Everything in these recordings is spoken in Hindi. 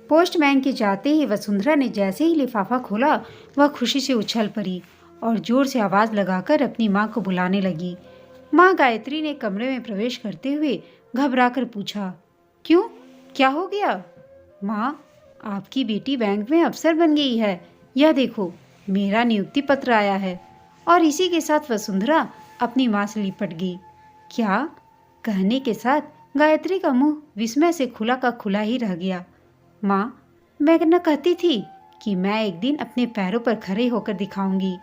पोस्टमैन के जाते ही वसुंधरा ने जैसे ही लिफाफा खोला, वह खुशी से उछल पड़ी और जोर से आवाज लगाकर अपनी माँ को बुलाने लगी। माँ गायत्री ने कमरे में प्रवेश करते हुए घबराकर पूछा, क्यों, क्या हो गया? माँ, आपकी बेटी बैंक में अफसर बन गई है। यह देखो, मेरा नियुक्ति पत्र आया है। और इसी के साथ वसुंधरा अपनी माँ से लिपट गई। क्या? कहने के साथ गायत्री का मुंह विस्मय से खुला का खुला ही रह गया। माँ, मैं न कहती थी कि मैं एक दिन अपने पैरों पर खड़े होकर दिखाऊंगी।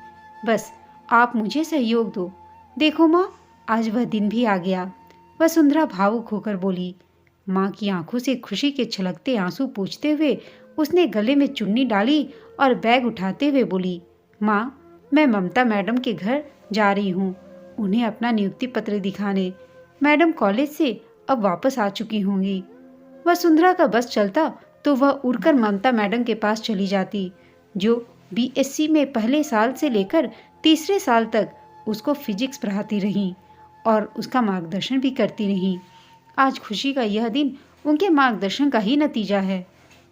बस आप मुझे सहयोग दो। देखो माँ, आज वह दिन भी आ गया। वसुंधरा भावुक होकर बोली। माँ की आंखों से खुशी के छलकते आंसू पोंछते हुए उसने गले में चुन्नी डाली और बैग उठाते हुए बोली, माँ, मैं ममता मैडम के घर जा रही हूँ, उन्हें अपना नियुक्ति पत्र दिखाने। मैडम कॉलेज से अब वापस आ चुकी होंगी। वसुंधरा का बस चलता तो वह उड़कर ममता मैडम के पास चली जाती, जो बीएससी में पहले साल से लेकर तीसरे साल तक उसको फिजिक्स पढ़ाती रहीं और उसका मार्गदर्शन भी करती रहीं। आज खुशी का यह दिन उनके मार्गदर्शन का ही नतीजा है।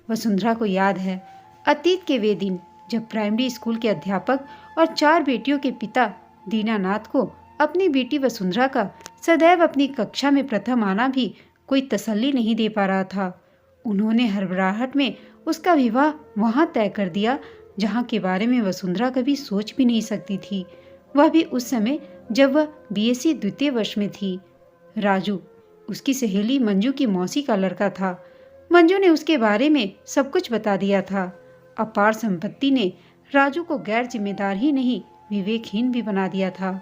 वसुंधरा को याद है अतीत के वे दिन जब प्राइमरी स्कूल के अध्यापक और 4 बेटियों के पिता दीनानाथ को अपनी बेटी वसुंधरा का सदैव अपनी कक्षा में प्रथम आना भी कोई तसल्ली नहीं दे पा रहा था। उन्होंने हड़बड़ाहट में उसका विवाह वहां तय कर दिया जहां के बारे में वसुंधरा कभी सोच भी नहीं सकती थी, वह भी उस समय जब वह बीएससी द्वितीय वर्ष में थी। राजू, उसकी सहेली मंजू की मौसी का लड़का था। मंजू ने उसके बारे में सब कुछ बता दिया था। अपार संपत्ति ने राजू को गैर जिम्मेदार ही नहीं, विवेकहीन भी बना दिया था।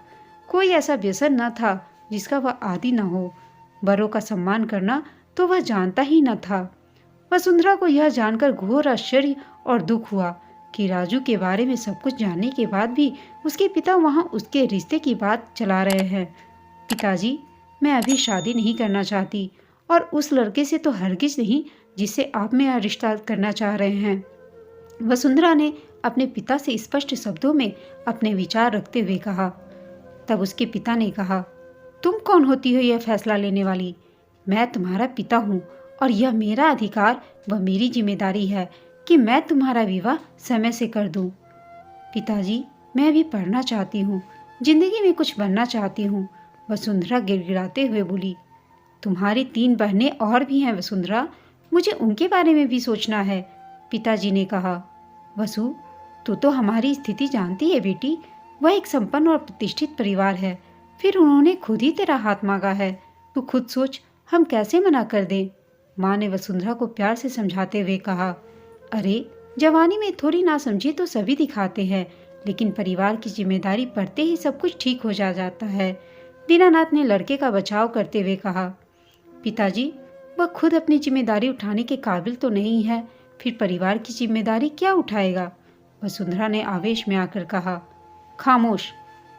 कोई ऐसा व्यसन न था जिसका वह आदी न हो। बड़ों का सम्मान करना तो वह जानता ही न था। वसुंधरा को यह जानकर घोर आश्चर्य और दुख हुआ कि राजू के बारे में सब कुछ जानने के बाद भी उसके पिता वहां उसके रिश्ते की बात चला रहे हैं। पिताजी, मैं अभी शादी नहीं करना चाहती और उस लड़के से तो हरगिज नहीं जिससे आप मेरा रिश्ता करना चाह रहे हैं। वसुंधरा ने अपने पिता से स्पष्ट शब्दों में अपने विचार रखते हुए कहा। तब उसके पिता ने कहा, तुम कौन होती हो यह फैसला लेने वाली? मैं तुम्हारा पिता हूँ और यह मेरा अधिकार व मेरी जिम्मेदारी है कि मैं तुम्हारा विवाह समय से कर दूं। पिताजी, मैं भी पढ़ना चाहती हूँ, जिंदगी में कुछ बनना चाहती हूँ, वसुंधरा गिड़गिड़ाते हुए बोली। तुम्हारी 3 बहनें और भी हैं वसुंधरा, मुझे उनके बारे में भी सोचना है, पिताजी ने कहा। वसु, तू तो हमारी स्थिति जानती है बेटी, वह एक संपन्न और प्रतिष्ठित परिवार है, फिर उन्होंने खुद ही तेरा हाथ मांगा है, तू खुद सोच हम कैसे मना कर दें। माँ ने वसुंधरा को प्यार से समझाते हुए कहा। अरे, जवानी में थोड़ी नासमझी तो सभी दिखाते हैं, लेकिन परिवार की जिम्मेदारी पड़ते ही सब कुछ ठीक हो जाता है, दीनानाथ ने लड़के का बचाव करते हुए कहा। पिताजी, वह खुद अपनी जिम्मेदारी उठाने के काबिल तो नहीं है, फिर परिवार की जिम्मेदारी क्या उठाएगा? वसुंधरा ने आवेश में आकर कहा। खामोश,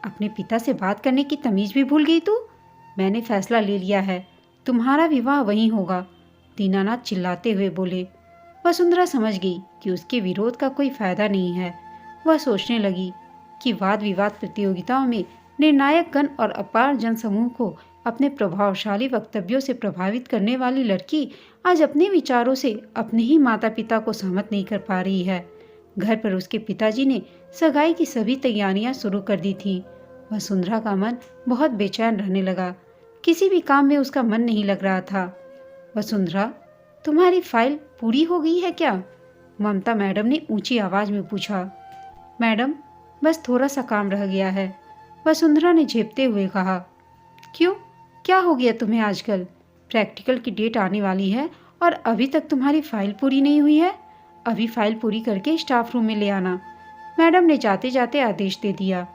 अपने पिता से बात करने की तमीज भी भूल गई तू? मैंने फैसला ले लिया है, तुम्हारा विवाह वहीं होगा, दीनानाथ चिल्लाते हुए बोले। वसुंधरा समझ गई कि उसके विरोध का कोई फायदा नहीं है। वह सोचने लगी कि वाद विवाद प्रतियोगिताओं में निर्णायक गण और अपार जनसमूह को अपने प्रभावशाली वक्तव्यों से प्रभावित करने वाली लड़की आज अपने विचारों से अपने ही माता पिता को सहमत नहीं कर पा रही है। घर पर उसके पिताजी ने सगाई की सभी तैयारियां शुरू कर दी थी। वसुंधरा का मन बहुत बेचैन रहने लगा, किसी भी काम में उसका मन नहीं लग रहा था। वसुंधरा, तुम्हारी फाइल पूरी हो गई है क्या? ममता मैडम ने ऊंची आवाज में पूछा। मैडम, बस थोड़ा सा काम रह गया है, वसुंधरा ने झेपते हुए कहा। क्यों, क्या हो गया तुम्हें आजकल? प्रैक्टिकल की डेट आने वाली है और अभी तक तुम्हारी फाइल पूरी नहीं हुई है। अभी फाइल पूरी करके स्टाफ रूम में ले आना, मैडम ने जाते जाते आदेश दे दिया।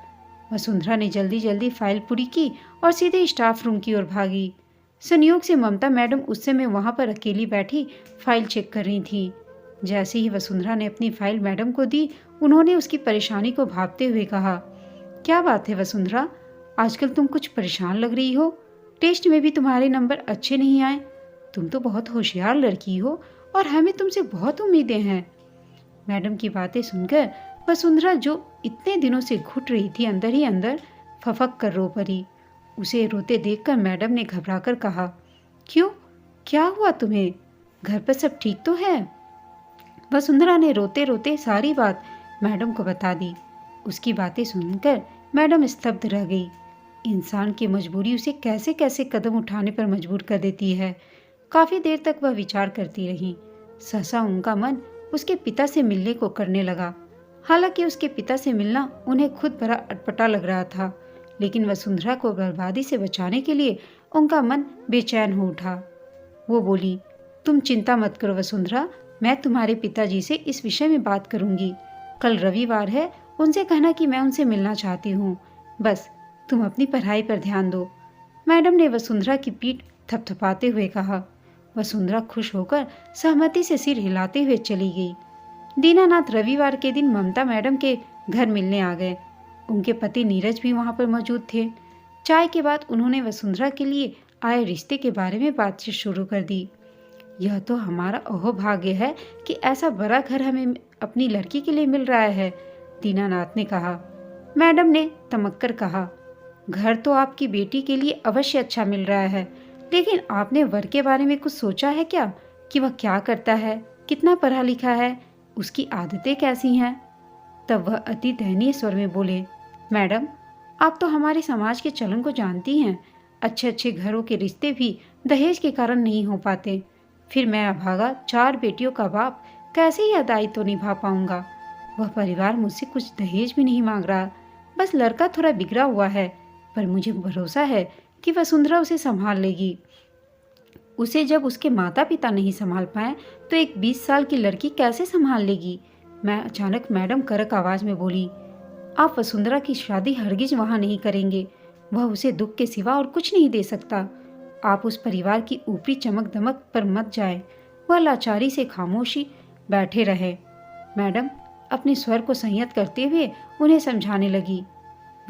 वसुंधरा ने जल्दी जल्दी फाइल पूरी की और सीधे स्टाफ रूम की ओर भागी। संयोग से ममता मैडम उस समय वहां पर अकेली बैठी फाइल चेक कर रही थी। जैसे ही वसुंधरा ने अपनी फाइल मैडम को दी, उन्होंने उसकी परेशानी को भांपते हुए कहा। क्या बात है वसुंधरा, आजकल तुम कुछ परेशान लग रही हो। टेस्ट में भी तुम्हारे नंबर अच्छे नहीं आए। तुम तो बहुत होशियार लड़की हो और हमें तुमसे बहुत उम्मीदें हैं। मैडम की बातें सुनकर वसुंधरा, जो इतने दिनों से घुट रही थी, अंदर ही अंदर फफक कर रो पड़ी। उसे रोते देखकर मैडम ने घबराकर कहा। क्यों, क्या हुआ तुम्हें? घर पर सब ठीक तो है? वसुंधरा ने रोते रोते सारी बात मैडम को बता दी। उसकी बातें सुनकर मैडम स्तब्ध रह गई। इंसान की मजबूरी उसे कैसे कैसे कदम उठाने पर मजबूर कर देती है। काफी देर तक वह विचार करती रही। सहसा उनका मन उसके पिता से मिलने को करने लगा। हालांकि उसके पिता से मिलना उन्हें खुद बड़ा अटपटा लग रहा था, लेकिन वसुंधरा को बर्बादी से बचाने के लिए उनका मन बेचैन हो उठा। वो बोली, तुम चिंता मत करो वसुंधरा, मैं तुम्हारे पिताजी से इस विषय में बात करूंगी। कल रविवार है, उनसे कहना कि मैं उनसे मिलना चाहती हूँ। बस तुम अपनी पढ़ाई पर ध्यान दो। मैडम ने वसुंधरा की पीठ थपथपाते हुए कहा। वसुंधरा खुश होकर सहमति से सिर हिलाते हुए चली गई। दीनानाथ रविवार के दिन ममता मैडम के घर मिलने आ गए। उनके पति नीरज भी वहां पर मौजूद थे। चाय के बाद उन्होंने वसुंधरा के लिए आए रिश्ते के बारे में बातचीत शुरू कर दी। यह तो हमारा अहोभाग्य है कि ऐसा बड़ा घर हमें अपनी लड़की के लिए मिल रहा है, दीनानाथ ने कहा। मैडम ने तमक्कर कहा, घर तो आपकी बेटी के लिए अवश्य अच्छा मिल रहा है, लेकिन आपने वर के बारे में कुछ सोचा है क्या कि वह क्या करता है, कितना पढ़ा लिखा है, उसकी आदतें कैसी हैं? तब वह अति दयनीय स्वर में बोले, मैडम आप तो हमारे समाज के चलन को जानती हैं। अच्छे अच्छे घरों के रिश्ते भी दहेज के कारण नहीं हो पाते। फिर मैं अभागा 4 बेटियों का बाप कैसे यह दायित्व निभा पाऊंगा? वह परिवार मुझसे कुछ दहेज भी नहीं मांग रहा, बस लड़का थोड़ा बिगड़ा हुआ है, पर मुझे भरोसा है कि वसुंधरा उसे संभाल लेगी। उसे जब उसके माता पिता नहीं संभाल पाए तो एक 20 साल की लड़की कैसे संभाल लेगी? मैं अचानक मैडम कड़क आवाज में बोली, आप वसुंधरा की शादी हरगिज वहां नहीं करेंगे। वह उसे दुख के सिवा और कुछ नहीं दे सकता। आप उस परिवार की ऊपरी चमक दमक पर मत जाए। वह लाचारी से खामोशी बैठे रहे। मैडम अपने स्वर को संयत करते हुए उन्हें समझाने लगी।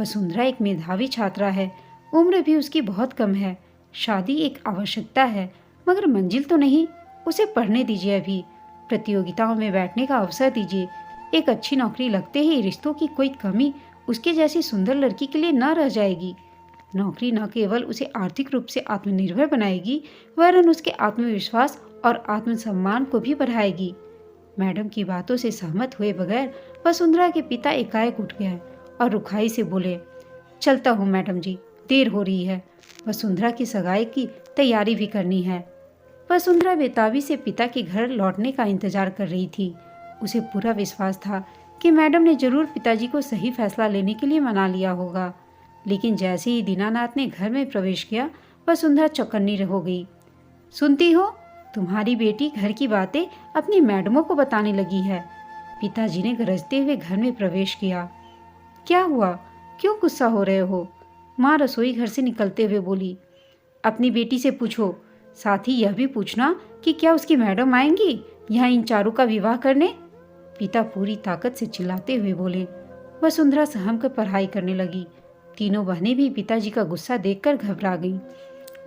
वसुंधरा एक मेधावी छात्रा है, उम्र भी उसकी बहुत कम है। शादी एक आवश्यकता है, मगर मंजिल तो नहीं। उसे पढ़ने दीजिए, अभी प्रतियोगिताओं में बैठने का अवसर दीजिए। एक अच्छी नौकरी लगते ही रिश्तों की कोई कमी उसके जैसी सुंदर लड़की के लिए न रह जाएगी। नौकरी न केवल उसे आर्थिक रूप से आत्मनिर्भर बनाएगी, वरन उसके आत्मविश्वास और आत्मसम्मान को भी बढ़ाएगी। मैडम की बातों से सहमत हुए बगैर वसुंधरा के पिता एकाएक उठ गए और रुखाई से बोले, चलता हूँ मैडम जी, देर हो रही है। वसुंधरा की सगाई की तैयारी भी करनी है। वसुंधरा बेताबी से पिता के घर लौटने का इंतजार कर रही थी। उसे पूरा विश्वास था कि मैडम ने जरूर पिताजी को सही फैसला लेने के लिए मना लिया होगा। लेकिन जैसे ही दीनानाथ ने घर में प्रवेश किया, वसुंधरा चौकन्नी हो गई। सुनती हो, तुम्हारी बेटी घर की बातें अपनी मैडमों को बताने लगी है। पिताजी ने गरजते हुए घर में प्रवेश किया। क्या हुआ, क्यों गुस्सा हो रहे हो? माँ रसोई घर से निकलते हुए बोली। अपनी बेटी से पूछो, साथ ही यह भी पूछना कि क्या उसकी मैडम आएंगी यहाँ इन चारों का विवाह करने? पिता पूरी ताकत से चिल्लाते हुए बोले। वसुंधरा सहम कर पढ़ाई करने लगी। तीनों बहनें भी पिताजी का गुस्सा देखकर घबरा गईं।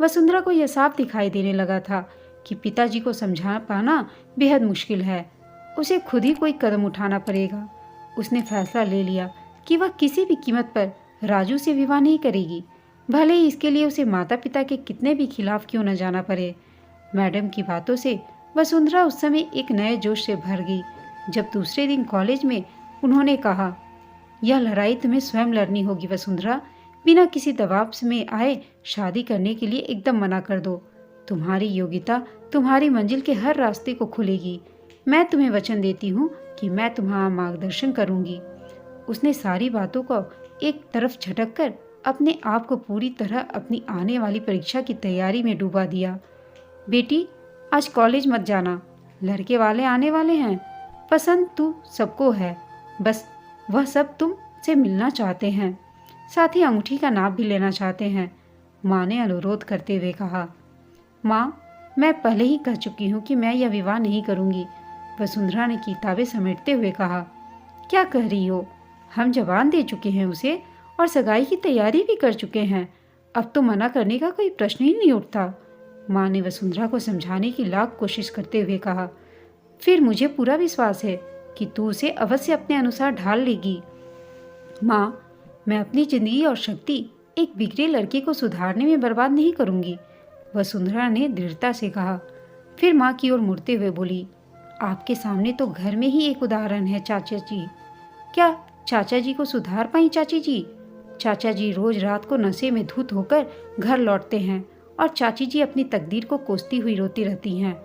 वसुंधरा को यह साफ दिखाई देने लगा था कि पिताजी को समझा पाना बेहद मुश्किल है। उसे खुद ही कोई कदम उठाना पड़ेगा। उसने फैसला ले लिया कि वह किसी भी कीमत पर राजू से विवाह नहीं करेगी, भले ही इसके लिए उसे माता पिता के कितने भी खिलाफ क्यों न जाना पड़े। मैडम की बातों से वसुंधरा उस समय एक नए जोश से भर गई। जब दूसरे दिन कॉलेज में उन्होंने कहा, यह लड़ाई तुम्हें स्वयं लड़नी होगी वसुंधरा, बिना किसी दबाव में आए शादी करने के लिए एकदम मना कर दो। तुम्हारी योग्यता तुम्हारी मंजिल के हर रास्ते को खुलेगी। मैं तुम्हें वचन देती हूँ कि मैं तुम्हारा मार्गदर्शन करूँगी। उसने सारी बातों को एक तरफ झटक कर अपने आप को पूरी तरह अपनी आने वाली परीक्षा की तैयारी में डूबा दिया। बेटी, आज कॉलेज मत जाना, लड़के वाले आने वाले हैं। पसंद तो सबको है, बस वह सब तुमसे मिलना चाहते हैं, साथ ही अंगूठी का नाप भी लेना चाहते हैं, माँ ने अनुरोध करते हुए कहा। माँ, मैं पहले ही कह चुकी हूँ कि मैं यह विवाह नहीं करूँगी, वसुंधरा ने किताबें समेटते हुए कहा। क्या कह रही हो? हम जवान दे चुके हैं उसे और सगाई की तैयारी भी कर चुके हैं। अब तो मना करने का कोई प्रश्न ही नहीं उठता, माँ ने वसुंधरा को समझाने की लाख कोशिश करते हुए कहा। फिर मुझे पूरा विश्वास है कि तू उसे अवश्य अपने अनुसार ढाल लेगी। माँ, मैं अपनी जिंदगी और शक्ति एक बिगड़े लड़के को सुधारने में बर्बाद नहीं करूँगी, वसुंधरा ने दृढ़ता से कहा। फिर माँ की ओर मुड़ते हुए बोली, आपके सामने तो घर में ही एक उदाहरण है चाचा जी। क्या चाचा जी को सुधार पाई चाची जी? चाचा जी रोज रात को नशे में धुत होकर घर लौटते हैं और चाची जी अपनी तकदीर को कोसती हुई रोती रहती हैं।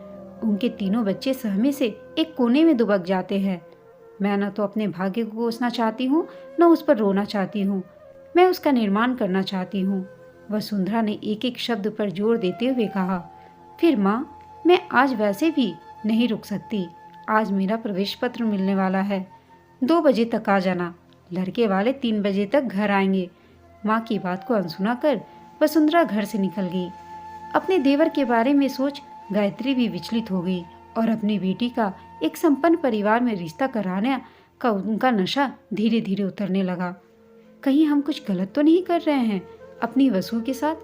उनके तीनों बच्चे सहमे से एक कोने में दुबक जाते हैं। मैं न तो अपने भाग्य को कोसना चाहती हूँ, न उस पर रोना चाहती हूँ। मैं उसका निर्माण करना चाहती हूँ। वसुंधरा ने एक एक शब्द पर जोर देते हुए कहा। फिर माँ, मैं आज वैसे भी नहीं रुक सकती। आज मेरा प्रवेश पत्र मिलने वाला है। 2 बजे तक आ जाना। लड़के वाले 3 बजे तक घर आएंगे। माँ की बात को अनसुना कर वसुंधरा घर से निकल गई। अपने देवर के बारे में सोच गायत्री भी विचलित हो गई और अपनी बेटी का एक संपन्न परिवार में रिश्ता कराने का उनका नशा धीरे धीरे उतरने लगा। कहीं हम कुछ गलत तो नहीं कर रहे हैं अपनी वसु के साथ?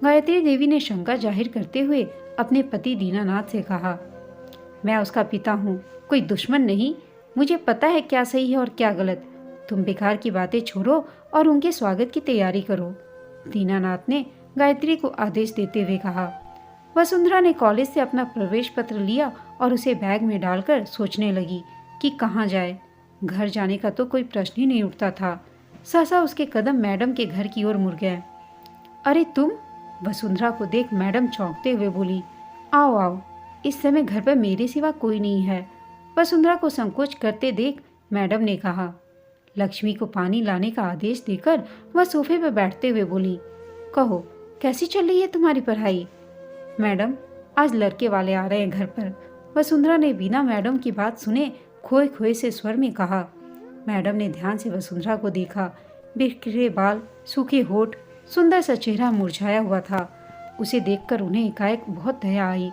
गायत्री देवी ने शंका जाहिर करते हुए अपने पति दीनानाथ से कहा। मैं उसका पिता हूँ, कोई दुश्मन नहीं। मुझे पता है क्या सही है और क्या गलत। तुम बेकार की बातें छोड़ो और उनके स्वागत की तैयारी करो, दीनानाथ ने गायत्री को आदेश देते हुए कहा। वसुंधरा ने कॉलेज से अपना प्रवेश पत्र लिया और उसे बैग में डालकर सोचने लगी कि कहाँ जाए। घर जाने का तो कोई प्रश्न ही नहीं उठता था। सहसा उसके कदम मैडम के घर की ओर मुड़ गए। अरे तुम! वसुंधरा को देख मैडम चौंकते हुए बोली। आओ आओ, इस समय घर पर मेरे सिवा कोई नहीं है। वसुंधरा को संकोच करते देख मैडम ने कहा। लक्ष्मी को पानी लाने का आदेश देकर वह सोफे पर बैठते हुए बोली। कहो, कैसी चल रही है तुम्हारी पढ़ाई? मैडम, आज लड़के वाले आ रहे हैं घर पर, वसुंधरा ने बिना मैडम की बात सुने खोए खोए से स्वर में कहा। मैडम ने ध्यान से वसुंधरा को देखा। बिखरे बाल, सूखे होठ, सुंदर सा चेहरा मुरझाया हुआ था। उसे देखकर उन्हें एकाएक बहुत दया आई।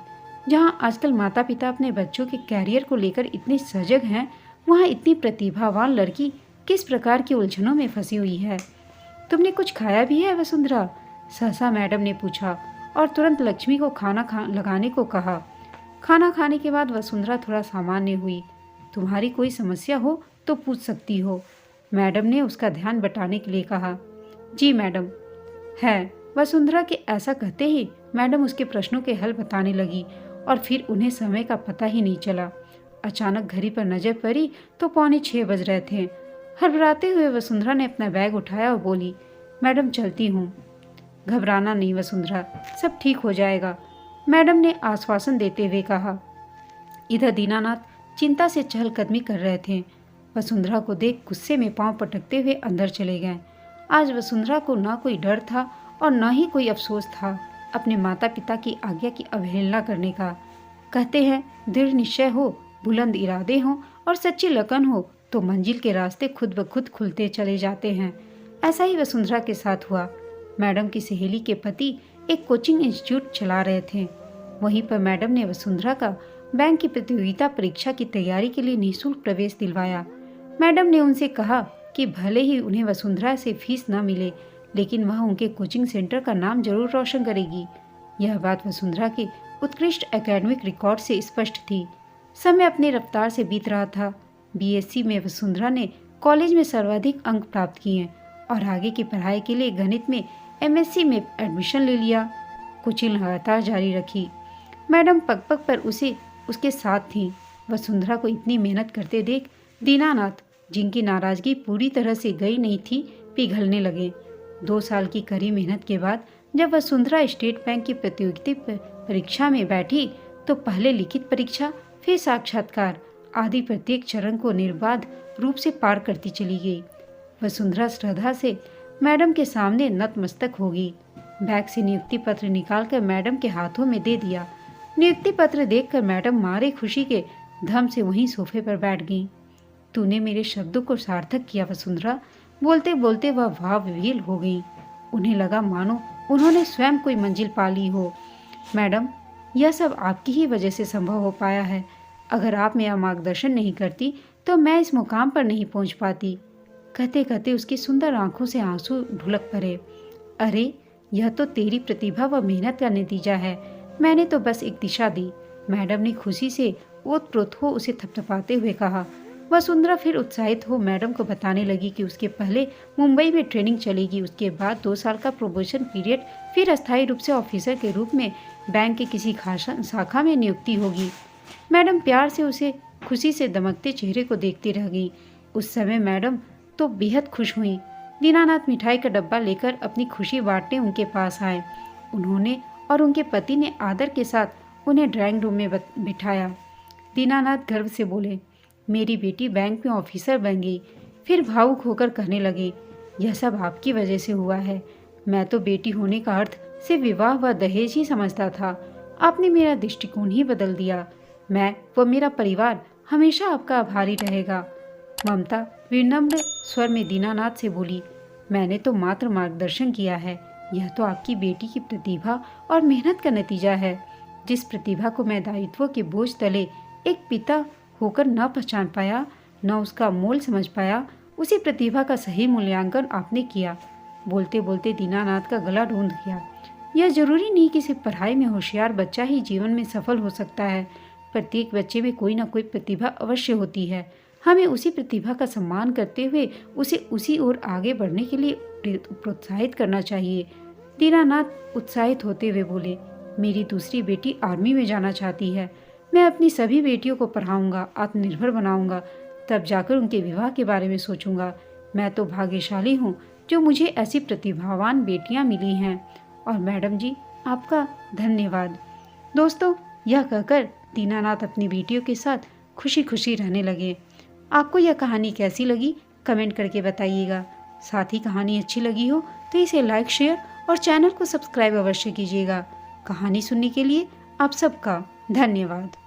जहाँ आजकल माता पिता अपने बच्चों के कैरियर को लेकर इतने सजग हैं, वहाँ इतनी प्रतिभावान लड़की किस प्रकार की उलझनों में फंसी हुई है। तुमने कुछ खाया भी है वसुंधरा? सहसा मैडम ने पूछा और तुरंत लक्ष्मी को खाना लगाने को कहा। खाना खाने के बाद वसुंधरा थोड़ा सामान्य हुई। तुम्हारी कोई समस्या हो तो पूछ सकती हो, मैडम ने उसका ध्यान बटाने के लिए कहा। जी मैडम, है। वसुंधरा के ऐसा कहते ही मैडम उसके प्रश्नों के हल बताने लगी और फिर उन्हें समय का पता ही नहीं चला। अचानक घड़ी पर नजर पड़ी तो 5:45 बज रहे थे। हड़बड़ाते हुए वसुंधरा ने अपना बैग उठाया और बोली, मैडम चलती हूँ। घबराना नहीं वसुंधरा, सब ठीक हो जाएगा, मैडम ने आश्वासन देते हुए कहा। इधर दीनानाथ चिंता से चहलकदमी कर रहे थे। वसुंधरा को देख गुस्से में पांव पटकते हुए अंदर चले गए। आज वसुंधरा को न कोई डर था और न ही कोई अफसोस था अपने माता पिता की आज्ञा की अवहेलना करने का। कहते हैं दृढ़ निश्चय हो, बुलंद इरादे हों और सच्ची लगन हो तो मंजिल के रास्ते खुद ब खुद खुलते चले जाते हैं। ऐसा ही वसुंधरा के साथ हुआ। मैडम की सहेली के पति एक कोचिंग इंस्टीट्यूट चला रहे थे। वहीं पर मैडम ने वसुंधरा का बैंक की प्रतियोगिता परीक्षा की तैयारी के लिए निःशुल्क प्रवेश दिलवाया। मैडम ने उनसे कहा कि भले ही उन्हें वसुंधरा से फीस न मिले, लेकिन वह उनके कोचिंग सेंटर का नाम जरूर रोशन करेगी। यह बात वसुंधरा के उत्कृष्ट एकेडमिक रिकॉर्ड से स्पष्ट थी। समय अपनी रफ्तार से बीत रहा था। बीएससी में वसुंधरा ने कॉलेज में सर्वाधिक अंक प्राप्त किए और आगे की पढ़ाई के लिए गणित में एमएससी में एडमिशन ले लिया। कोचिंग लगातार जारी रखी। मैडम पग पग पर उसके साथ थी। वसुंधरा को इतनी मेहनत करते देख दीनानाथ, जिनकी नाराजगी पूरी तरह से गई नहीं थी, पिघलने लगे। 2 साल की कड़ी मेहनत के बाद जब वसुंधरा स्टेट बैंक की प्रतियोगिता परीक्षा में बैठी तो पहले लिखित परीक्षा, फिर साक्षात्कार आदि प्रत्येक चरण को निर्बाध रूप से पार करती चली गई। वसुंधरा श्रद्धा से मैडम के सामने नतमस्तक हो गई। बैग से नियुक्ति पत्र निकालकर मैडम के हाथों में दे दिया। नियुक्ति पत्र देखकर मैडम मारे खुशी के धम से वहीं सोफे पर बैठ गईं। तूने मेरे शब्दों को सार्थक किया वसुंधरा, बोलते बोलते वह भावविह्वल हो गई। उन्हें लगा मानो उन्होंने स्वयं कोई मंजिल पा ली हो। मैडम, यह सब आपकी ही वजह से संभव हो पाया है। अगर आप मेरा मार्गदर्शन नहीं करती तो मैं इस मुकाम पर नहीं पहुंच पाती। कहते कहते उसकी सुंदर आंखों से आंसू ढुलक पड़े। अरे, यह तो तेरी प्रतिभा व मेहनत का नतीजा है। मैंने तो बस एक दिशा दी, मैडम ने खुशी से ओतप्रोत हो उसे थपथपाते हुए कहा। वसुंधरा फिर उत्साहित हो मैडम को बताने लगी कि उसके पहले मुंबई में ट्रेनिंग चलेगी, उसके बाद 2 साल का प्रोबेशन पीरियड, फिर अस्थायी रूप से ऑफिसर के रूप में बैंक के किसी खासा शाखा में नियुक्ति होगी। मैडम प्यार से उसे खुशी से दमकते चेहरे को देखती रह गई। उस समय मैडम तो बेहद खुश हुई। दीनानाथ मिठाई का डब्बा लेकर अपनी खुशी बांटने उनके पास आए। उन्होंने और उनके पति ने आदर के साथ उन्हें ड्राइंग रूम में बिठाया। दीनानाथ गर्व से बोले, मेरी बेटी बैंक में ऑफिसर बन गई। फिर भावुक होकर कहने लगे, यह सब आपकी वजह से हुआ है। मैं तो बेटी होने का अर्थ सिर्फ विवाह व दहेज ही समझता था। आपने मेरा दृष्टिकोण ही बदल दिया। मैं व मेरा परिवार हमेशा आपका आभारी रहेगा। ममता विनम्र स्वर में दीनानाथ से बोली, मैंने तो मात्र मार्गदर्शन किया है। यह तो आपकी बेटी की प्रतिभा और मेहनत का नतीजा है। जिस प्रतिभा को मैं दायित्व के बोझ तले एक पिता होकर न पहचान पाया, न उसका मोल समझ पाया, उसी प्रतिभा का सही मूल्यांकन आपने किया। बोलते बोलते दीनानाथ का गला ढूंढ गया। यह जरूरी नहीं कि सिर्फ पढ़ाई में होशियार बच्चा ही जीवन में सफल हो सकता है। प्रत्येक बच्चे में कोई ना कोई प्रतिभा अवश्य होती है। हमें उसी प्रतिभा का सम्मान करते हुए उसे उसी ओर आगे बढ़ने के लिए प्रोत्साहित करना चाहिए। दीनानाथ उत्साहित होते हुए बोले, मेरी दूसरी बेटी आर्मी में जाना चाहती है। मैं अपनी सभी बेटियों को पढ़ाऊंगा, आत्मनिर्भर बनाऊंगा, तब जाकर उनके विवाह के बारे में सोचूंगा। मैं तो भाग्यशाली हूँ जो मुझे ऐसी प्रतिभावान बेटियाँ मिली हैं। और मैडम जी, आपका धन्यवाद। दोस्तों, यह कहकर दीनानाथ अपनी बेटियों के साथ खुशी खुशी रहने लगे। आपको यह कहानी कैसी लगी कमेंट करके बताइएगा। साथ ही कहानी अच्छी लगी हो तो इसे लाइक, शेयर और चैनल को सब्सक्राइब अवश्य कीजिएगा। कहानी सुनने के लिए आप सबका धन्यवाद।